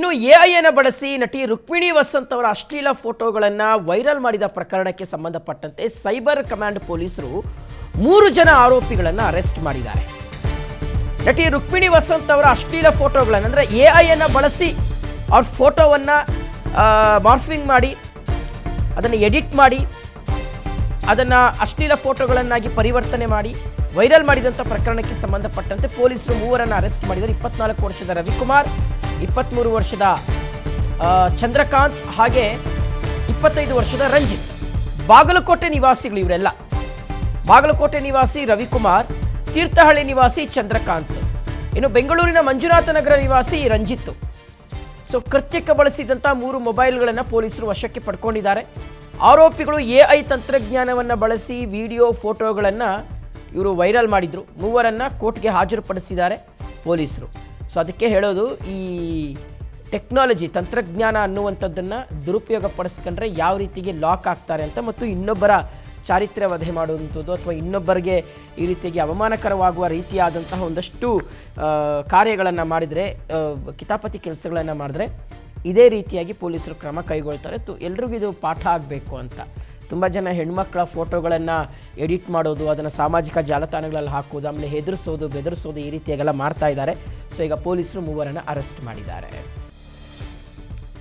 ಇನ್ನು ಎಐಯನ್ನು ಬಳಸಿ ನಟಿ ರುಕ್ಮಿಣಿ ವಸಂತ್ ಅವರ ಅಶ್ಲೀಲ ಫೋಟೋಗಳನ್ನು ವೈರಲ್ ಮಾಡಿದ ಪ್ರಕರಣಕ್ಕೆ ಸಂಬಂಧಪಟ್ಟಂತೆ ಸೈಬರ್ ಕಮಾಂಡ್ ಪೊಲೀಸರು 3 ಜನ ಆರೋಪಿಗಳನ್ನು ಅರೆಸ್ಟ್ ಮಾಡಿದ್ದಾರೆ. ನಟಿ ರುಕ್ಮಿಣಿ ವಸಂತ್ ಅವರ ಅಶ್ಲೀಲ ಫೋಟೋಗಳನ್ನು ಅಂದರೆ ಎಐಯನ್ನು ಬಳಸಿ ಅವ್ರ ಫೋಟೋವನ್ನು ಮಾರ್ಫಿಂಗ್ ಮಾಡಿ ಅದನ್ನು ಎಡಿಟ್ ಮಾಡಿ ಅದನ್ನು ಅಶ್ಲೀಲ ಫೋಟೋಗಳನ್ನಾಗಿ ಪರಿವರ್ತನೆ ಮಾಡಿ ವೈರಲ್ ಮಾಡಿದಂಥ ಪ್ರಕರಣಕ್ಕೆ ಸಂಬಂಧಪಟ್ಟಂತೆ ಪೊಲೀಸರು 3 ಅರೆಸ್ಟ್ ಮಾಡಿದ್ದಾರೆ. 24 ವರ್ಷದ ರವಿಕುಮಾರ್, 23 ವರ್ಷದ ಚಂದ್ರಕಾಂತ್ ಹಾಗೆ 25 ವರ್ಷದ ರಂಜಿತ್. ಬಾಗಲಕೋಟೆ ನಿವಾಸಿಗಳು ಇವರೆಲ್ಲ. ಬಾಗಲಕೋಟೆ ನಿವಾಸಿ ರವಿಕುಮಾರ್, ತೀರ್ಥಹಳ್ಳಿ ನಿವಾಸಿ ಚಂದ್ರಕಾಂತ್, ಇನ್ನು ಬೆಂಗಳೂರಿನ ಮಂಜುನಾಥ ನಗರ ನಿವಾಸಿ ರಂಜಿತ್. ಸೊ ಕೃತ್ಯಕ್ಕೆ ಬಳಸಿದಂಥ 3 ಮೊಬೈಲ್ಗಳನ್ನು ಪೊಲೀಸರು ವಶಕ್ಕೆ ಪಡ್ಕೊಂಡಿದ್ದಾರೆ. ಆರೋಪಿಗಳು ಎಐ ತಂತ್ರಜ್ಞಾನವನ್ನು ಬಳಸಿ ವಿಡಿಯೋ ಫೋಟೋಗಳನ್ನು ಇವರು ವೈರಲ್ ಮಾಡಿದರು. 3 ಕೋರ್ಟ್ಗೆ ಹಾಜರುಪಡಿಸಿದ್ದಾರೆ ಪೊಲೀಸರು. ಸೊ ಅದಕ್ಕೆ ಹೇಳೋದು, ಈ ಟೆಕ್ನಾಲಜಿ ತಂತ್ರಜ್ಞಾನ ಅನ್ನುವಂಥದ್ದನ್ನು ದುರುಪಯೋಗ ಪಡಿಸ್ಕೊಂಡ್ರೆ ಯಾವ ರೀತಿಗೆ ಲಾಕ್ ಆಗ್ತಾರೆ ಅಂತ, ಮತ್ತು ಇನ್ನೊಬ್ಬರ ಚಾರಿತ್ರ್ಯ ವಧೆ ಮಾಡುವಂಥದ್ದು ಅಥವಾ ಇನ್ನೊಬ್ಬರಿಗೆ ಈ ರೀತಿಯಾಗಿ ಅವಮಾನಕರವಾಗುವ ರೀತಿಯಾದಂತಹ ಒಂದಷ್ಟು ಕಾರ್ಯಗಳನ್ನು ಮಾಡಿದರೆ, ಕಿತಾಪತಿ ಕೆಲಸಗಳನ್ನು ಮಾಡಿದ್ರೆ ಇದೇ ರೀತಿಯಾಗಿ ಪೊಲೀಸರು ಕ್ರಮ ಕೈಗೊಳ್ತಾರೆ. ಎಲ್ರಿಗೂ ಇದು ಪಾಠ ಆಗಬೇಕು ಅಂತ. ತುಂಬ ಜನ ಹೆಣ್ಮಕ್ಳ ಫೋಟೋಗಳನ್ನು ಎಡಿಟ್ ಮಾಡೋದು, ಅದನ್ನು ಸಾಮಾಜಿಕ ಜಾಲತಾಣಗಳಲ್ಲಿ ಹಾಕೋದು, ಆಮೇಲೆ ಹೆದರಿಸೋದು ಬೆದರಿಸೋದು ಈ ರೀತಿಯಾಗೆಲ್ಲ ಮಾಡ್ತಾ ಇದ್ದಾರೆ. ಸೊ ಈಗ ಪೊಲೀಸರು 3 ಅರೆಸ್ಟ್ ಮಾಡಿದ್ದಾರೆ.